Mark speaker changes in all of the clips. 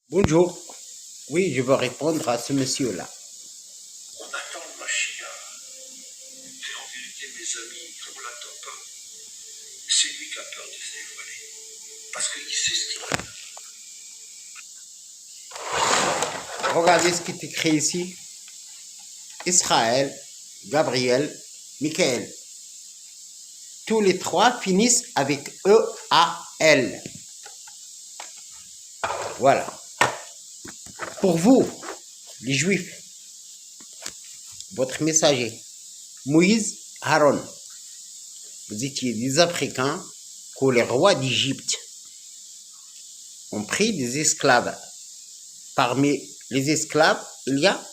Speaker 1: Bonjour. Oui, je veux répondre à ce monsieur-là.
Speaker 2: On attend le Mashiach. Et en vérité, mes amis, on ne l'attend pas. C'est lui qui a peur de se dévoiler. Parce qu'il sait ce qu'il a.
Speaker 1: Regardez ce qui est écrit ici. Israël, Gabriel, Michael. Tous les trois finissent avec E-A-L. Voilà. Pour vous, les Juifs, votre messager, Moïse, Aaron, vous étiez des Africains que les rois d'Égypte ont pris des esclaves. Parmi les esclaves, il y a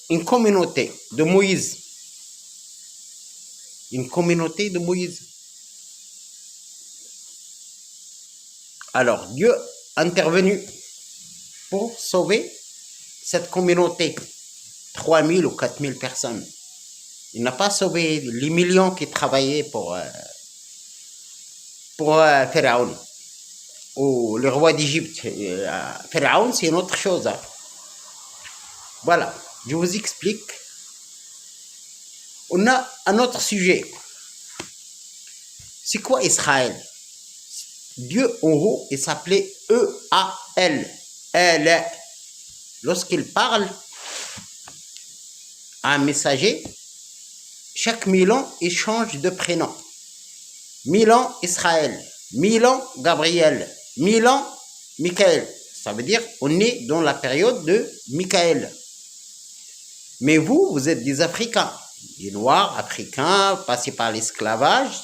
Speaker 1: une communauté de Moïse. Une communauté de Moïse. Alors, Dieu est intervenu pour sauver cette communauté. 3000 ou 4000 personnes. Il n'a pas sauvé les millions qui travaillaient pour Pharaon ou le roi d'Égypte. Pharaon, c'est une autre chose. Hein. Voilà, je vous explique. On a un autre sujet. C'est quoi Israël? Dieu en haut, il s'appelait E-A-L. Elle. Lorsqu'il parle à un messager, chaque 1000 ans, il change de prénom. 1000 ans Israël, 1000 ans Gabriel, 1000 ans Michael. Ça veut dire on est dans la période de Michael. Mais vous êtes des Africains, des Noirs africains, passés par l'esclavage.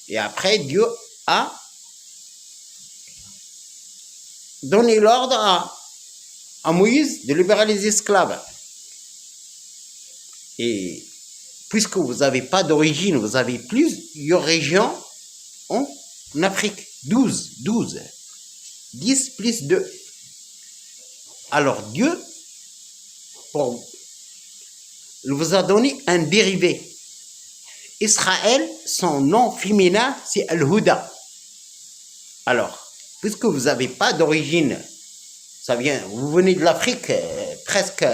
Speaker 1: Et après, Dieu a donné l'ordre à Moïse de libérer les esclaves. Et puisque vous n'avez pas d'origine, vous avez plusieurs régions en Afrique. 12. 10 plus 2. Alors Dieu, il vous a donné un dérivé. Israël, son nom féminin, c'est Al-Huda. Alors, puisque vous n'avez pas d'origine, ça vient, vous venez de l'Afrique, presque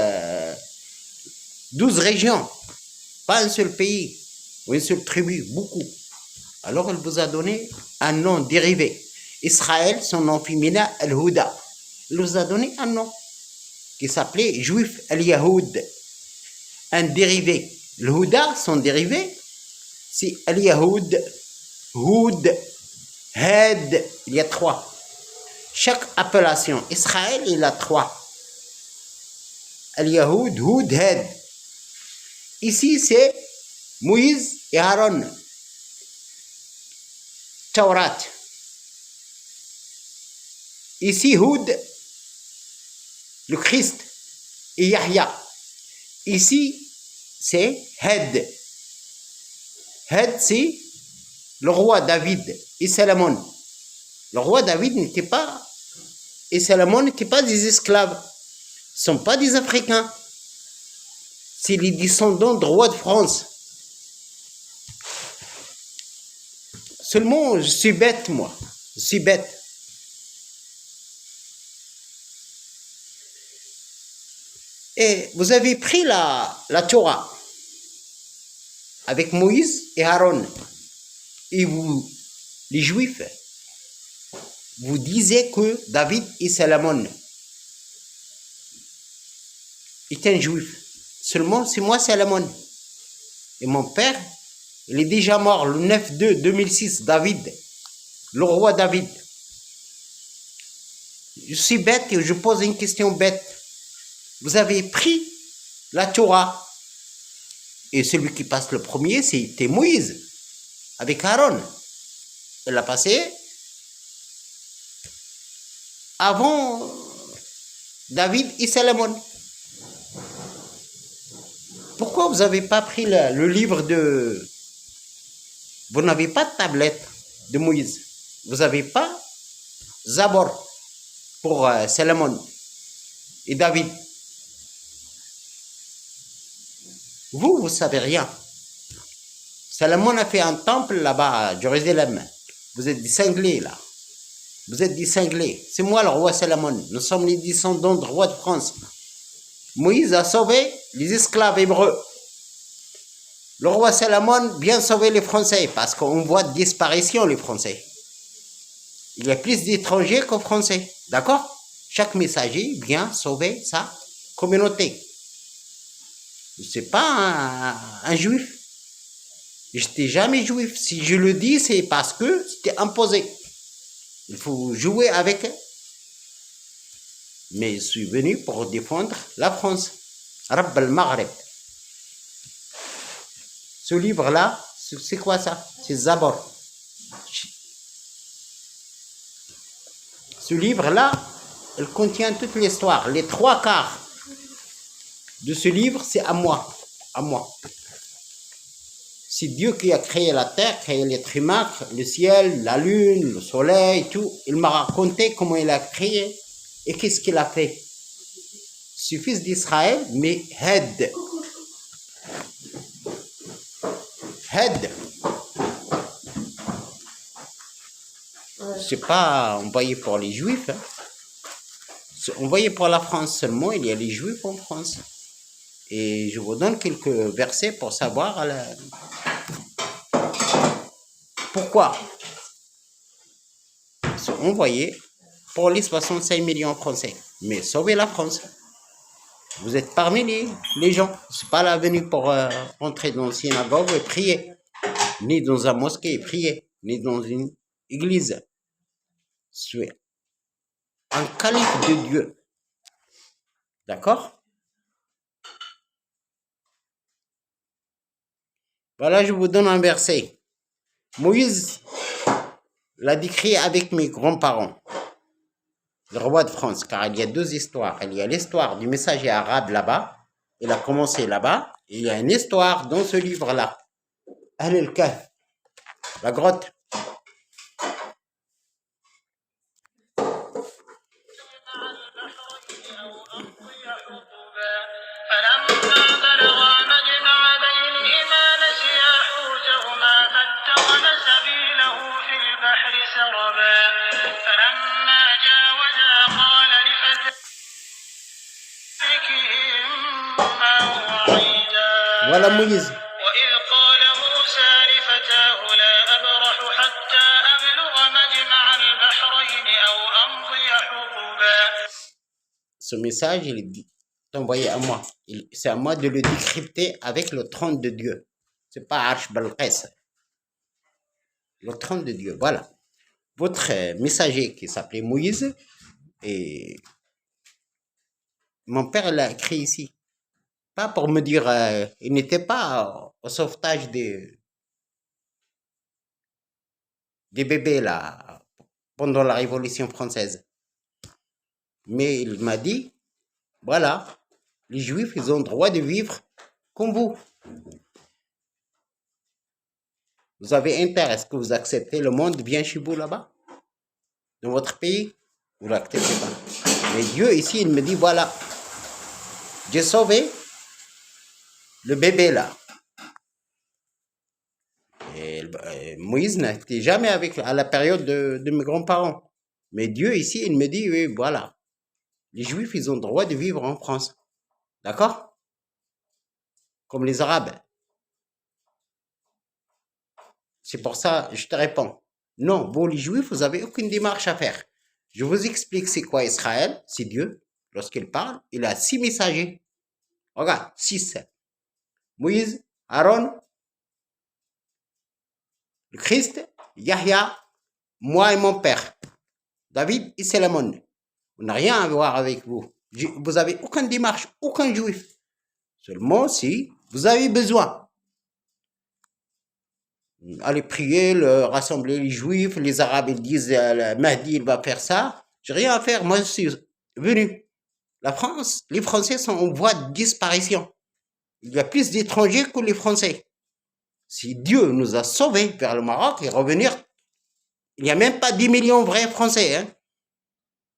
Speaker 1: 12 régions, pas un seul pays, ou une seule tribu, beaucoup. Alors, il vous a donné un nom dérivé. Israël, son nom féminin, Al-Huda. Il vous a donné un nom qui s'appelait Juif Al-Yahoud. Un dérivé. Le Huda, son dérivé, c'est Al-Yahoud, Houd, Had. Il y a 3. Chaque appellation, Israël, il a 3. Al-Yahoud, Houd, Had. Ici, c'est Moïse et Aaron. Taurat. Ici, Houd, le Christ et Yahya. Ici, c'est Had. Had, c'est le roi David et Salomon. Le roi David n'était pas, et Salomon n'était pas des esclaves. Ce ne sont pas des Africains. C'est les descendants du roi de France. Seulement, je suis bête, moi. Je suis bête. Et vous avez pris la Torah avec Moïse et Aaron. Et vous, les Juifs, vous disiez que David et Salomon étaient un Juif. Seulement, c'est moi Salomon. Et mon père, il est déjà mort le 9/2/2006, David, le roi David. Je suis bête et je pose une question bête. Vous avez pris la Torah. Et celui qui passe le premier, c'était Moïse, avec Aaron. Il l'a passé avant David et Salomon. Pourquoi vous n'avez pas pris le livre de... Vous n'avez pas de tablette de Moïse. Vous n'avez pas Zabor pour Salomon et David. Vous savez rien. Salomon a fait un temple là-bas à Jérusalem. Vous êtes des cinglés là. Vous êtes des cinglés. C'est moi le roi Salomon. Nous sommes les descendants du roi de France. Moïse a sauvé les esclaves hébreux. Le roi Salomon vient sauver les Français parce qu'on voit disparition les Français. Il y a plus d'étrangers qu'aux Français. D'accord? Chaque messager vient sauver sa communauté. C'est pas un juif. Je n'étais jamais juif. Si je le dis, c'est parce que c'était imposé. Il faut jouer avec eux. Mais je suis venu pour défendre la France. Rabb al-Maghreb. Ce livre-là, c'est quoi ça? C'est Zabor. Ce livre-là, il contient toute l'histoire. Les 3/4 de ce livre, c'est à moi. À moi. C'est Dieu qui a créé la terre, créé l'être humain, le ciel, la lune, le soleil, tout. Il m'a raconté comment il a créé et qu'est-ce qu'il a fait. Ce fils d'Israël, mais Had. Had. C'est pas envoyé pour les juifs. Hein. C'est envoyé pour la France seulement. Il y a les juifs en France. Et je vous donne quelques versets pour savoir pourquoi. C'est envoyé pour les 65 millions français. Mais sauvez la France. Vous êtes parmi les gens. C'est pas la venue pour rentrer dans une synagogue et prier. Ni dans un mosquée et prier. Ni dans une église. C'est un calife de Dieu. D'accord? Voilà, je vous donne un verset. Moïse l'a décrit avec mes grands-parents, le roi de France, car il y a deux histoires. Il y a l'histoire du messager arabe là-bas, il a commencé là-bas, et il y a une histoire dans ce livre-là. Ahl al-Kahf, la grotte. Voilà Moïse. Ce message, il est envoyé à moi. C'est à moi de le décrypter avec le trône de Dieu. C'est pas Arsh Balqis. Le trône de Dieu, voilà. Votre messager qui s'appelait Moïse, et mon père l'a écrit ici. Pas pour me dire, il n'était pas au sauvetage des bébés là, pendant la Révolution française. Mais il m'a dit, voilà, les Juifs, ils ont le droit de vivre comme vous. Vous avez intérêt, est-ce que vous acceptez le monde bien chez vous là-bas? Dans votre pays? Vous ne l'acceptez pas. Mais Dieu ici, il me dit, voilà, j'ai sauvé le bébé là. Et Moïse n'était jamais à la période de mes grands-parents. Mais Dieu ici, il me dit, oui, voilà. Les Juifs, ils ont le droit de vivre en France. D'accord? Comme les Arabes. C'est pour ça que je te réponds. Non, vous les Juifs, vous n'avez aucune démarche à faire. Je vous explique c'est quoi Israël, c'est Dieu. Lorsqu'il parle, il a 6 messagers. Regarde, 6. Moïse, Aaron, le Christ, Yahya, moi et mon père, David et Salomon. On n'a rien à voir avec vous. Vous n'avez aucune démarche, aucun juif. Seulement si vous avez besoin. Allez prier, rassembler les juifs, les arabes ils disent le Mahdi il va faire ça. J'ai rien à faire, moi je suis venu. La France, les Français sont en voie de disparition. Il y a plus d'étrangers que les Français. Si Dieu nous a sauvés vers le Maroc et revenir, il n'y a même pas 10 millions de vrais Français. Hein.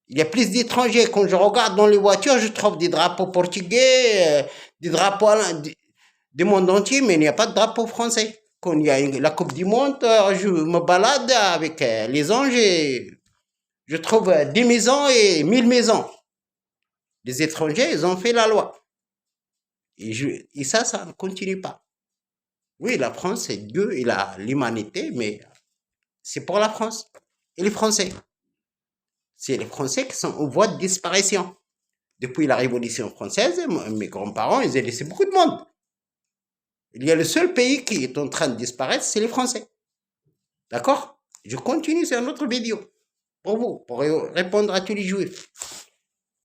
Speaker 1: Il y a plus d'étrangers. Quand je regarde dans les voitures, je trouve des drapeaux portugais, des drapeaux du monde entier, mais il n'y a pas de drapeau français. Quand il y a la Coupe du Monde, je me balade avec les anges et je trouve 10 maisons et 1000 maisons. Les étrangers, ils ont fait la loi. Et ça ne continue pas. Oui, la France, c'est Dieu, il a l'humanité, mais c'est pour la France. Et les Français. C'est les Français qui sont en voie de disparition. Depuis la Révolution française, mes grands-parents, ils ont laissé beaucoup de monde. Il y a le seul pays qui est en train de disparaître, c'est les Français. D'accord? Je continue sur une autre vidéo. Pour vous, pour répondre à tous les juifs.